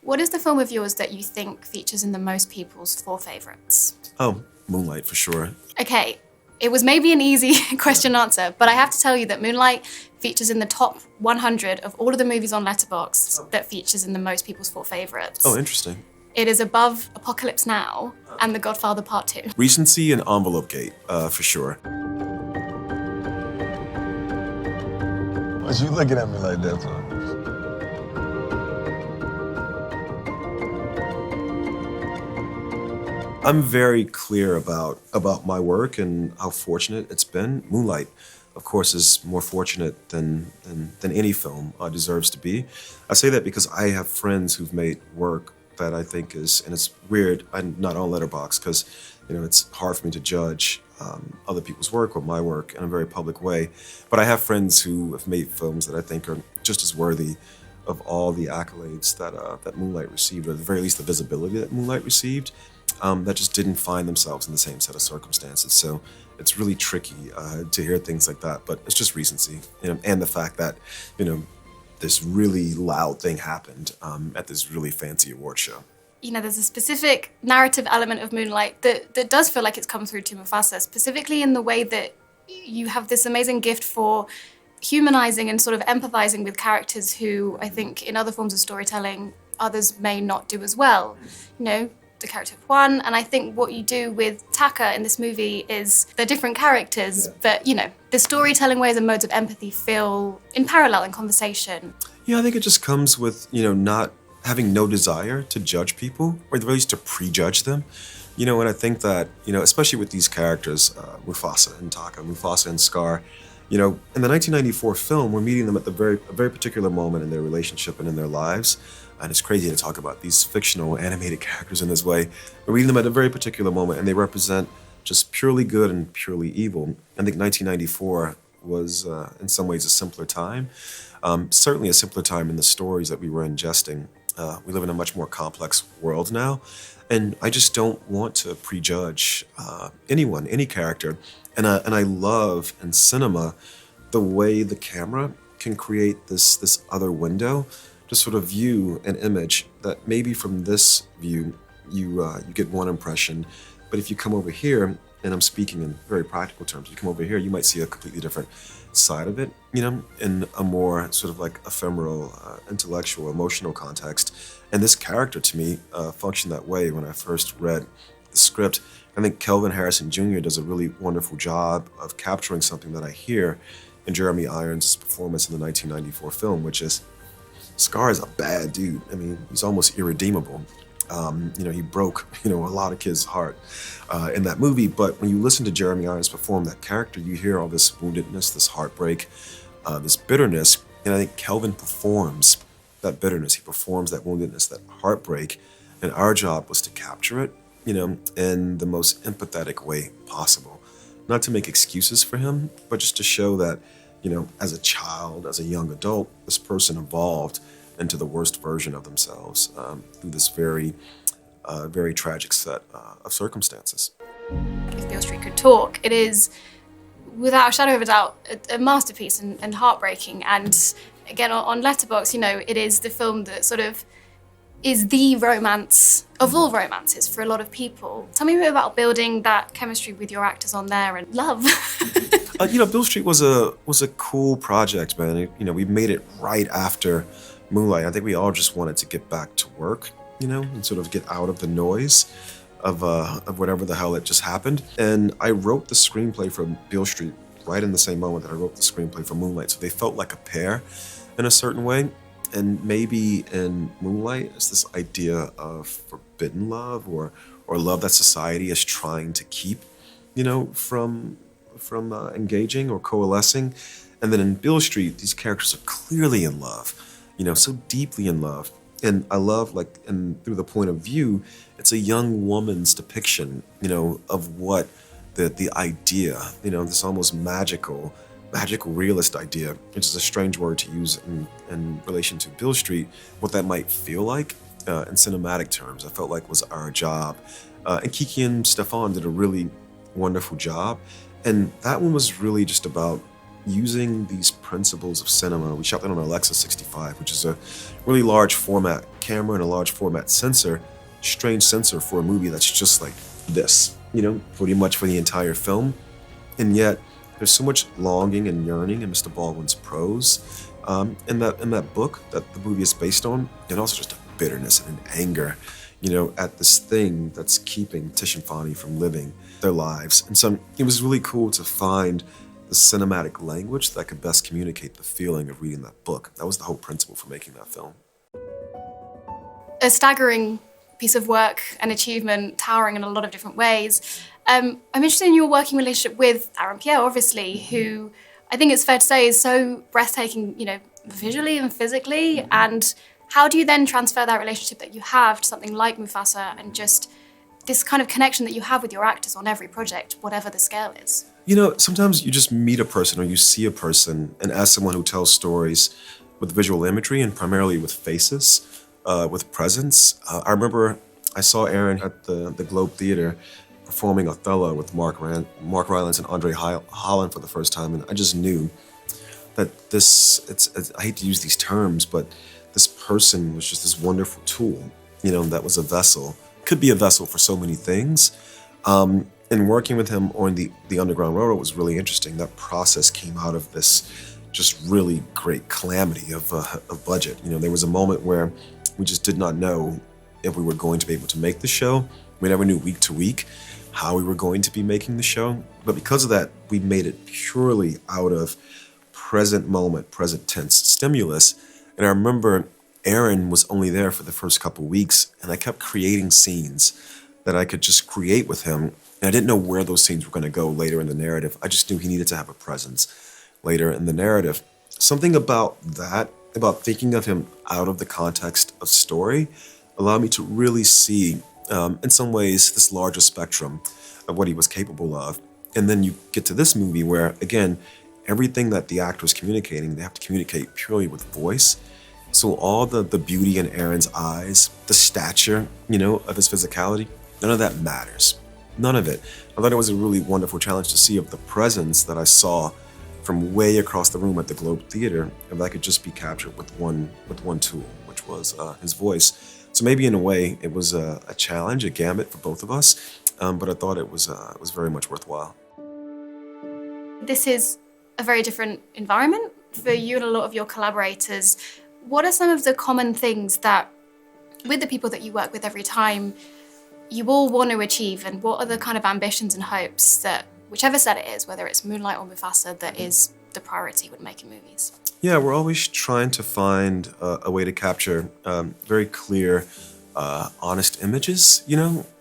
What is the film of yours that you think features in the most people's four favorites? Oh, Moonlight for sure. Okay, it was maybe an easy question answer, but I have to tell you that Moonlight features in the top 100 of all of the movies on Letterboxd that features in the most people's four favorites. Oh, interesting. It is above Apocalypse Now and The Godfather Part 2. Recency and envelope gate, for sure. What you looking at me like that for? I'm very clear about my work and how fortunate it's been. Moonlight, of course, is more fortunate than any film deserves to be. I say that because I have friends who've made work that I think is, and it's weird, I'm not on Letterboxd because it's hard for me to judge other people's work or my work in a very public way. But I have friends who have made films that I think are just as worthy of all the accolades that Moonlight received, or at the very least the visibility that Moonlight received, that just didn't find themselves in the same set of circumstances. So it's really tricky to hear things like that, but it's just recency, and the fact that, this really loud thing happened at this really fancy award show. There's a specific narrative element of Moonlight that does feel like it's come through to Mufasa, specifically in the way that you have this amazing gift for humanizing and sort of empathizing with characters who I think in other forms of storytelling others may not do as well. The character of Juan, and I think what you do with Taka in this movie is they're different characters, but the storytelling ways and modes of empathy feel in parallel in conversation. Yeah, I think it just comes with, not having no desire to judge people, or at least to prejudge them. And I think that, especially with these characters, Mufasa and Taka, Mufasa and Scar, in the 1994 film, we're meeting them at a very particular moment in their relationship and in their lives. And it's crazy to talk about these fictional animated characters in this way. We're reading them at a very particular moment, and they represent just purely good and purely evil. I think 1994 was, in some ways, a simpler time. Certainly a simpler time in the stories that we were ingesting. We live in a much more complex world now, and I just don't want to prejudge anyone, any character. And I love in cinema the way the camera can create this other window to sort of view an image that maybe from this view you get one impression, but if you come over here, and I'm speaking in very practical terms, you come over here, you might see a completely different side of it, in a more sort of like ephemeral, intellectual, emotional context. And this character to me functioned that way when I first read the script. I think Kelvin Harrison Jr. does a really wonderful job of capturing something that I hear in Jeremy Irons' performance in the 1994 film, which is Scar is a bad dude. I mean, he's almost irredeemable. He broke, a lot of kids' heart in that movie. But when you listen to Jeremy Irons perform that character, you hear all this woundedness, this heartbreak, this bitterness. And I think Kelvin performs that bitterness. He performs that woundedness, that heartbreak. And our job was to capture it, in the most empathetic way possible. Not to make excuses for him, but just to show that, as a child, as a young adult, this person evolved into the worst version of themselves through this very tragic set of circumstances. If Beale Street Could Talk, it is, without a shadow of a doubt, a masterpiece and heartbreaking. And again, on Letterboxd, it is the film that sort of is the romance of all romances for a lot of people. Tell me a bit about building that chemistry with your actors on there and love. Beale Street was a cool project, man. We made it right after Moonlight. I think we all just wanted to get back to work, and sort of get out of the noise of whatever the hell it just happened. And I wrote the screenplay for Beale Street right in the same moment that I wrote the screenplay for Moonlight. So they felt like a pair in a certain way. And maybe in Moonlight, it's this idea of forbidden love or love that society is trying to keep, from engaging or coalescing. And then in Beale Street, these characters are clearly in love, so deeply in love. And I love, and through the point of view, it's a young woman's depiction, of what the idea, this almost magical realist idea, which is a strange word to use in relation to Beale Street, what that might feel like in cinematic terms, I felt like was our job. And Kiki and Stefan did a really wonderful job. And that one was really just about using these principles of cinema. We shot that on an Alexa 65, which is a really large format camera and a large format sensor, strange sensor for a movie that's just like this, pretty much for the entire film. And yet there's so much longing and yearning in Mr. Baldwin's prose, in that book that the movie is based on, and also just a bitterness and an anger, at this thing that's keeping Tish and Fonnie from living their lives. And so it was really cool to find the cinematic language that could best communicate the feeling of reading that book. That was the whole principle for making that film. A staggering piece of work and achievement, towering in a lot of different ways. I'm interested in your working relationship with Aaron Pierre, obviously, who I think it's fair to say is so breathtaking, visually and physically. And how do you then transfer that relationship that you have to something like Mufasa and just this kind of connection that you have with your actors on every project, whatever the scale is? Sometimes you just meet a person or you see a person, and as someone who tells stories with visual imagery and primarily with faces, with presence. I remember I saw Aaron at the Globe Theater performing Othello with Mark Rylance and Andre Holland for the first time, and I just knew that I hate to use these terms, but this person was just this wonderful tool, that was a vessel. Could be a vessel for so many things. And working with him on the Underground Railroad was really interesting. That process came out of this just really great calamity of budget. There was a moment where we just did not know if we were going to be able to make the show. We never knew week to week how we were going to be making the show. But because of that, we made it purely out of present moment, present tense stimulus. And I remember Aaron was only there for the first couple weeks, and I kept creating scenes that I could just create with him. And I didn't know where those scenes were going to go later in the narrative. I just knew he needed to have a presence later in the narrative. Something about that, about thinking of him out of the context of story, allowed me to really see, in some ways, this larger spectrum of what he was capable of. And then you get to this movie where, again, everything that the actor is communicating, they have to communicate purely with voice. So all the beauty in Aaron's eyes, the stature, of his physicality, none of that matters. None of it. I thought it was a really wonderful challenge to see of the presence that I saw from way across the room at the Globe Theater, if that could just be captured with one tool, which was his voice. So maybe in a way it was a challenge, a gamut for both of us, but I thought it was very much worthwhile. This is a very different environment for you and a lot of your collaborators. What are some of the common things that, with the people that you work with every time, you all want to achieve, and what are the kind of ambitions and hopes that, whichever set it is, whether it's Moonlight or Mufasa, that is the priority when making movies? Yeah, we're always trying to find a way to capture very clear, honest images.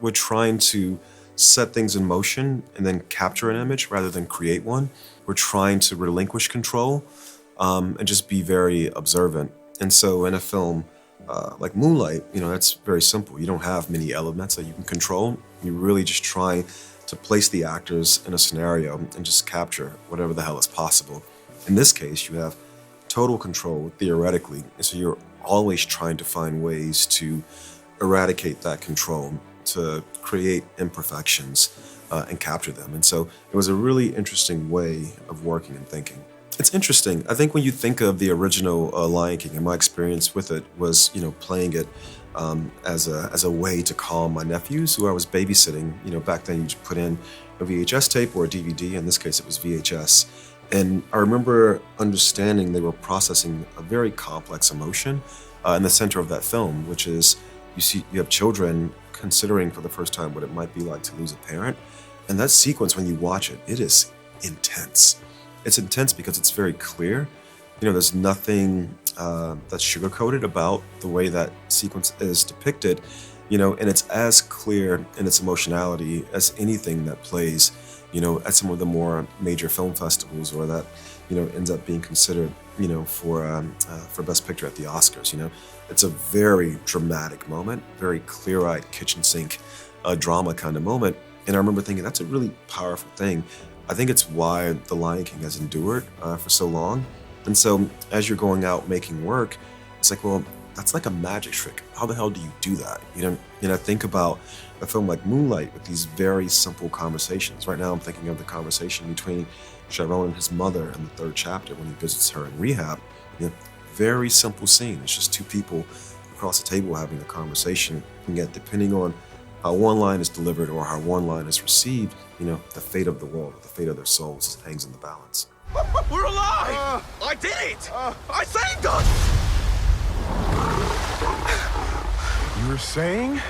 We're trying to set things in motion and then capture an image rather than create one. We're trying to relinquish control and just be very observant. And so in a film like Moonlight, that's very simple. You don't have many elements that you can control. You're really just trying to place the actors in a scenario and just capture whatever the hell is possible. In this case, you have total control, theoretically, and so you're always trying to find ways to eradicate that control, to create imperfections and capture them. And so it was a really interesting way of working and thinking. It's interesting. I think when you think of the original Lion King, and my experience with it was, playing it as a way to calm my nephews who I was babysitting. Back then you just put in a VHS tape or a DVD. In this case, it was VHS. And I remember understanding they were processing a very complex emotion in the center of that film, which is you have children considering for the first time what it might be like to lose a parent. And that sequence, when you watch it, it is intense. It's intense because it's very clear. There's nothing that's sugar-coated about the way that sequence is depicted, and it's as clear in its emotionality as anything that plays, at some of the more major film festivals, or that, ends up being considered, for Best Picture at the Oscars. It's a very dramatic moment, very clear-eyed kitchen sink drama kind of moment. And I remember thinking that's a really powerful thing. I think it's why The Lion King has endured for so long. And so as you're going out making work, it's like, well, that's like a magic trick. How the hell do you do that? And I think about a film like Moonlight with these very simple conversations. Right now I'm thinking of the conversation between Chiron and his mother in the third chapter when he visits her in rehab. You know, very simple scene. It's just two people across the table having a conversation, and yet depending on how one line is delivered or how one line is received, you know, the fate of the world, the fate of their souls hangs in the balance. We're alive! I did it! I saved us! You were saying?